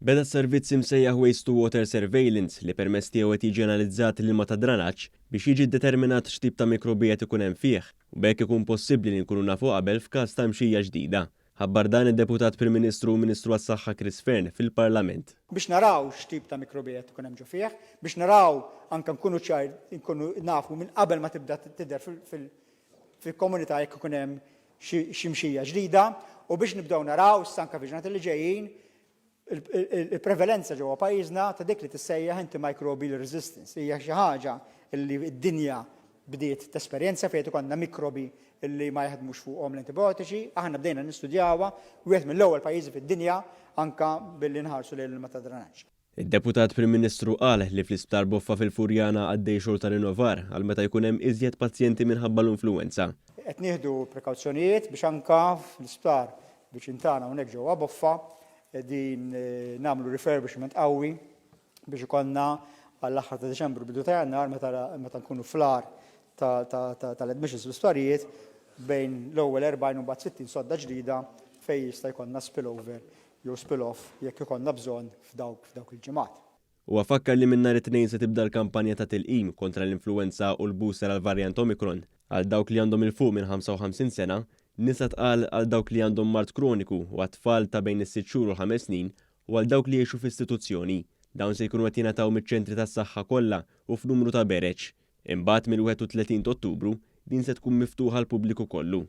Beda s-servizz imsejjaħ Waste to Water Surveillance li permess tiegħu qed jiġi analizzat l-ilma ta' dranaġġ biex jiġi determinat x'tip ta' mikrobija ikun hemm fih u bekk ikun possibbli li nkunu nafu qabel f'każ ta' mxija ġdida. Ħabbar dan id-Deputat Prim Ministru u Ministru għas-Saħħa Chris Fearn fil-Parlament. Biex naraw x'tip ta' mikrobija ikun hemm ġo fih, biex naraw anke nkunu nkunu nafu minn qabel ma tibda tidher fil-komunità jekk ikun hemm xi mxija ġdida u biex nibdew naraw s-sanka viġnat li ġejjin il-prevalenza ġewwa pajjiżna ta' dik li tissejjaħ antimicrobial resistance. Hija xi ħaġa li d-dinja bdiet tesperjenza fejn ikollna mikrobi li ma jaħdmux fuqhom l-antibiotiċi, aħna bdejna nistudjawha wieħed mill-ewwel pajjiżi fid-dinja anke billi nħarsu lejn il-ilma ta' dranaġġ. Id-Deputat Prim Ministru qal li fl-Isptar Boffa fil-Furjana għaddej xogħol ta' rinnovar għal meta jkun hemm iżjed pazjenti minħabba l-influwenza. Qed nieħdu prekawzjonijiet biex anke fl-isptar viċin tagħna hawnhekk ġewwa Boffa din nagħmlu refurbishment qawwi biex ikollna għall-aħħar ta' Deċembru bidu ta' Jannar meta nkunu fl-ar tal-admissions fl-isptarijiet bejn l-ewwel 40 u mbagħad 60 sodda ġdida fejn jista' jkollna spillover jew spill-off jekk ikollna bżonn f'dawk il-ġimgħat. U għafakkar li minn nhar it-tnejn se tibda l-kampanja ta' tilqim kontra l-influwenza u l-booster għal varjant Omicron għal dawk li għandhom il-fuq minn 55 sena, nisa tqal għal dawk li għandhom mart kroniku u għat-tfal ta' bejn is-6 xhur u 5 snin u għal dawk li jgħixu f'istituzzjoni. Dawn se jkunu qed jingħataw miċ-ċentri tas-saħħa kollha u f'numru ta' bereġġ. Imbagħad mill-31 ta' Ottubru din se tkun miftuħa l-pubbliku kollu.